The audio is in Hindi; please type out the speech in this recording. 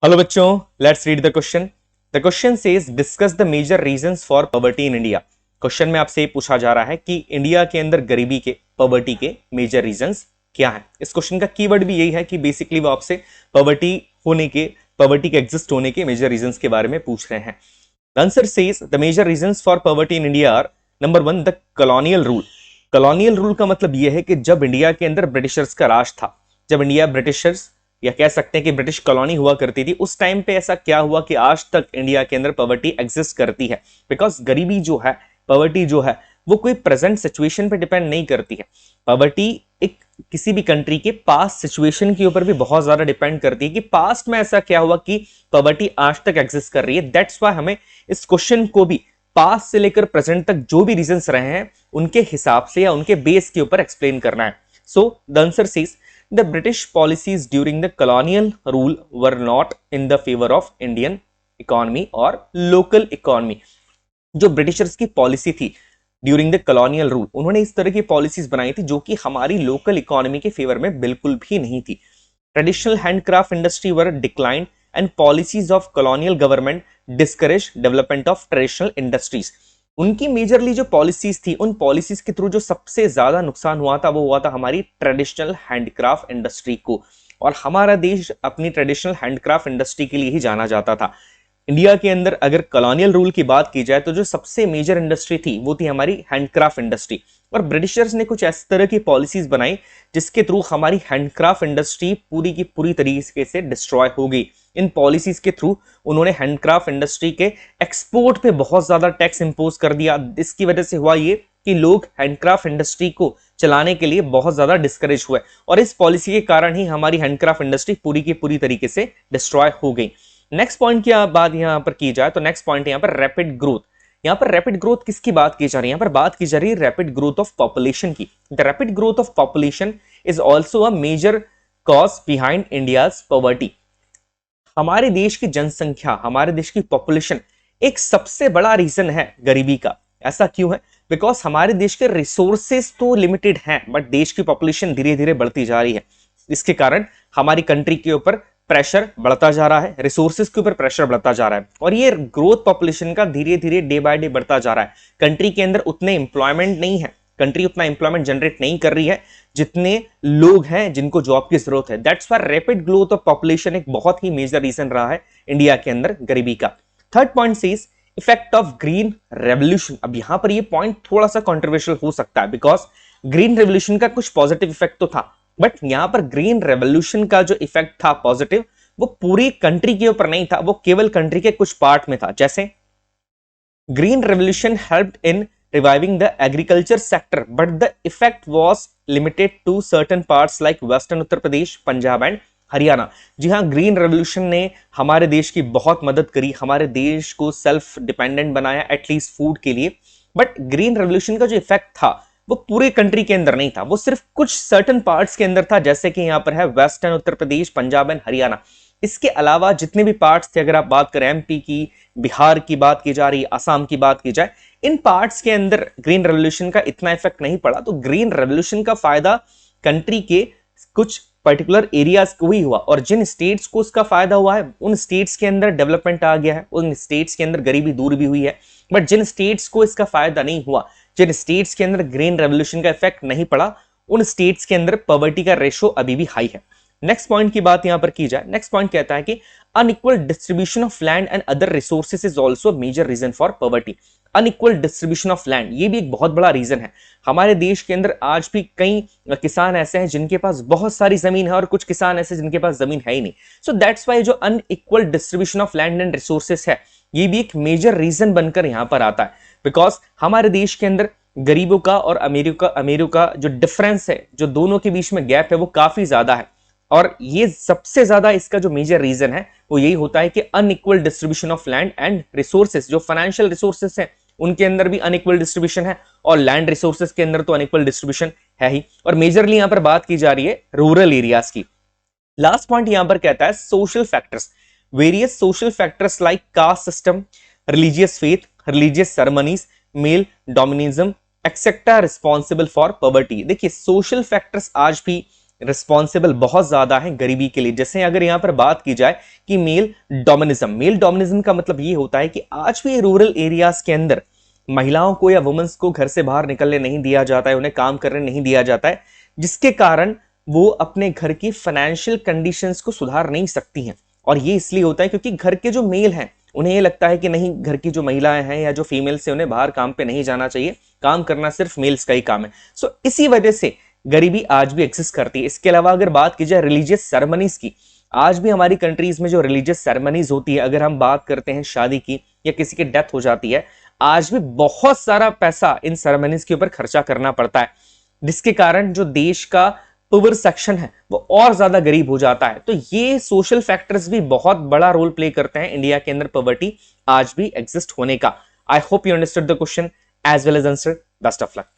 हेलो बच्चों, let's read the question. The question says discuss the major reasons for poverty in India. Question में आपसे पूछा जा रहा है कि इंडिया के अंदर गरीबी के, पॉवर्टी के मेजर रीजंस क्या है। इस क्वेश्चन का कीवर्ड भी यही है कि बेसिकली वो आपसे पॉवर्टी होने के, पॉवर्टी के एग्जिस्ट होने के मेजर रीजंस के बारे में पूछ रहे हैं। The answer says the major reasons for poverty in India are number 1 the colonial rule. Colonial rule का मतलब यह है कि जब इंडिया के अंदर ब्रिटिशर्स का राज था, जब इंडिया ब्रिटिशर्स या कह सकते हैं कि ब्रिटिश कॉलोनी हुआ करती थी, उस टाइम पे ऐसा क्या हुआ कि आज तक इंडिया के अंदर पॉवर्टी एग्जिस्ट करती है। बिकॉज गरीबी जो है, पॉवर्टी जो है, वो कोई प्रेजेंट सिचुएशन पे डिपेंड नहीं करती है। पॉवर्टी एक किसी भी कंट्री के पास्ट सिचुएशन के ऊपर भी बहुत ज्यादा डिपेंड करती है कि पास्ट में ऐसा क्या हुआ कि पॉवर्टी आज तक एग्जिस्ट कर रही है। दैट्स वाई हमें इस क्वेश्चन को भी पास्ट से लेकर प्रेजेंट तक जो भी रीजंस रहे हैं उनके हिसाब से या उनके बेस के ऊपर एक्सप्लेन करना है। So the answer says the British policies during the colonial rule were not in the favor of Indian economy or local economy। जो ब्रिटिशर्स की पॉलिसी थी ड्यूरिंग द कॉलोनियल रूल, उन्होंने इस तरह की पॉलिसीज बनाई थी जो कि हमारी लोकल इकोनॉमी के फेवर में बिल्कुल भी नहीं थी। Traditional handcraft industry were decline and policies of colonial government discourage development of traditional industries. उनकी मेजरली जो पॉलिसीज थी, उन पॉलिसीज के थ्रू जो सबसे ज्यादा नुकसान हुआ था वो हुआ था हमारी ट्रेडिशनल हैंडक्राफ्ट इंडस्ट्री को। और हमारा देश अपनी ट्रेडिशनल हैंडक्राफ्ट इंडस्ट्री के लिए ही जाना जाता था। इंडिया के अंदर अगर कॉलोनियल रूल की बात की जाए तो जो सबसे मेजर इंडस्ट्री थी वो थी हमारी हैंडक्राफ्ट इंडस्ट्री। और ब्रिटिशर्स ने कुछ इस तरह की पॉलिसीज बनाई जिसके थ्रू हमारी हैंडक्राफ्ट इंडस्ट्री पूरी की पूरी तरीके से डिस्ट्रॉय हो गई। इन पॉलिसीज के थ्रू उन्होंने हैंडक्राफ्ट इंडस्ट्री के एक्सपोर्ट पे बहुत ज्यादा टैक्स इंपोज कर दिया। इसकी वजह से हुआ ये कि लोग हैंडक्राफ्ट इंडस्ट्री को चलाने के लिए बहुत ज्यादा डिस्करेज हुए और इस पॉलिसी के कारण ही हमारी हैंडक्राफ्ट इंडस्ट्री पूरी की पूरी तरीके से डिस्ट्रॉय हो गई। नेक्स्ट पॉइंट की बात यहां पर की जाए तो नेक्स्ट पॉइंट यहां पर रैपिड ग्रोथ। यहां पर रैपिड ग्रोथ किसकी बात की जा रही है? यहां पर बात की जा रही है रैपिड ग्रोथ ऑफ पॉपुलेशन की। The rapid growth of population is also a major cause behind India's poverty. हमारे देश की जनसंख्या, हमारे देश की पॉपुलेशन एक सबसे बड़ा रीजन है गरीबी का। ऐसा क्यों है? बिकॉज हमारे देश के रिसोर्सेस तो लिमिटेड हैं बट देश की पॉपुलेशन धीरे धीरे बढ़ती जा रही है। इसके कारण हमारी कंट्री के ऊपर प्रेशर बढ़ता जा रहा है, रिसोर्सेज के ऊपर प्रेशर बढ़ता जा रहा है और ये ग्रोथ पॉपुलेशन का धीरे धीरे डे बाय डे बढ़ता जा रहा है। कंट्री के अंदर उतने एम्प्लॉयमेंट नहीं है, कंट्री उतना एम्प्लॉयमेंट जनरेट नहीं कर रही है जितने लोग हैं जिनको जॉब की जरूरत है। That's why rapid growth of population एक बहुत ही मेजर रीजन रहा है इंडिया के अंदर गरीबी का। Third point says effect of green revolution. अब यहां पर ये पॉइंट थोड़ा सा कंट्रोवर्शियल हो सकता है बिकॉज ग्रीन रेवोल्यूशन का कुछ पॉजिटिव इफेक्ट तो था बट यहां पर ग्रीन रेवोल्यूशन का जो इफेक्ट था पॉजिटिव, वो पूरी कंट्री के ऊपर नहीं था, वो केवल कंट्री के कुछ पार्ट में था। जैसे green revolution helped in reviving the agriculture sector but the effect was limited to certain parts like western Uttar Pradesh, Punjab and Haryana. जी हाँ, ग्रीन रेवोल्यूशन ने हमारे देश की बहुत मदद करी, हमारे देश को सेल्फ डिपेंडेंट बनाया एटलीस्ट फूड के लिए। बट ग्रीन रेवोल्यूशन का जो इफेक्ट था वो पूरे कंट्री के अंदर नहीं था, वो सिर्फ कुछ सर्टन पार्ट्स के अंदर था, जैसे कि यहाँ पर है western Uttar Pradesh, Punjab and Haryana. इसके अलावा जितने भी पार्ट्स थे, अगर आप बात करें एमपी की, बिहार की बात की जा रही, असम की बात की जाए, इन पार्ट्स के अंदर ग्रीन रेवोल्यूशन का इतना इफेक्ट नहीं पड़ा। तो ग्रीन रेवोल्यूशन का फायदा कंट्री के कुछ पर्टिकुलर एरियाज को ही हुआ और जिन स्टेट्स को उसका फायदा हुआ है उन स्टेट्स के अंदर डेवलपमेंट आ गया है, उन स्टेट्स के अंदर गरीबी दूर भी हुई है। बट जिन स्टेट्स को इसका फायदा नहीं हुआ, जिन स्टेट्स के अंदर ग्रीन रेवोल्यूशन का इफेक्ट नहीं पड़ा, उन स्टेट्स के अंदर पॉवर्टी का रेशो अभी भी हाई है। नेक्स्ट पॉइंट की बात यहां पर की जाए, नेक्स्ट पॉइंट कहता है कि unequal distribution of land and other resources is also major reason for poverty. Unequal distribution of land ये भी एक बहुत बड़ा रीजन है। हमारे देश के अंदर आज भी कई किसान ऐसे हैं जिनके पास बहुत सारी जमीन है और कुछ किसान ऐसे जिनके पास जमीन है ही नहीं। सो दैट्स वाई जो unequal distribution of land and resources है ये भी एक मेजर रीजन बनकर यहां पर आता है। बिकॉज हमारे देश के अंदर गरीबों का और अमीरों का जो डिफरेंस है, जो दोनों के बीच में गैप है, वो काफी ज्यादा है। और ये सबसे ज्यादा इसका जो मेजर रीजन है वो यही होता है कि unequal distribution of land and resources. जो फाइनेंशियल रिसोर्सेज है उनके अंदर भी अनइक्वल डिस्ट्रीब्यूशन है और लैंड रिसोर्सेज के अंदर तो अनइक्वल डिस्ट्रीब्यूशन है ही। और मेजरली यहां पर बात की जा रही है रूरल एरियाज की। लास्ट पॉइंट यहां पर कहता है social factors. Various social factors like caste system, religious faith, religious ceremonies, male dominism etcetera responsible for poverty. देखिए, सोशल फैक्टर्स आज भी रिस्पॉन्सिबल बहुत ज्यादा है गरीबी के लिए। जैसे अगर यहां पर बात की जाए कि मेल डोमिनिज्म का मतलब ये होता है कि आज भी रूरल एरियाज के अंदर महिलाओं को या वुमेन्स को घर से बाहर निकलने नहीं दिया जाता है, उन्हें काम करने नहीं दिया जाता है, जिसके कारण वो अपने घर की फाइनेंशियल कंडीशंस को सुधार नहीं सकती हैं। और ये इसलिए होता है क्योंकि घर के जो मेल हैं उन्हें ये लगता है कि नहीं, घर की जो महिलाएं हैं या जो फीमेल्स हैं उन्हें बाहर काम पे नहीं जाना चाहिए, काम करना सिर्फ मेल्स का ही काम है। सो इसी वजह से गरीबी आज भी एग्जिस्ट करती है। इसके अलावा अगर बात की जाए रिलीजियस सेरेमनीज की, आज भी हमारी कंट्रीज में जो रिलीजियस सेरेमनीज होती है, अगर हम बात करते हैं शादी की या किसी की डेथ हो जाती है, आज भी बहुत सारा पैसा इन सेरेमनीज के ऊपर खर्चा करना पड़ता है, जिसके कारण जो देश का पुअर सेक्शन है वो और ज्यादा गरीब हो जाता है। तो ये सोशल फैक्टर्स भी बहुत बड़ा रोल प्ले करते हैं इंडिया के अंदर पॉवर्टी आज भी एग्जिस्ट होने का। I hope you understood the question as well as answer. Best of luck.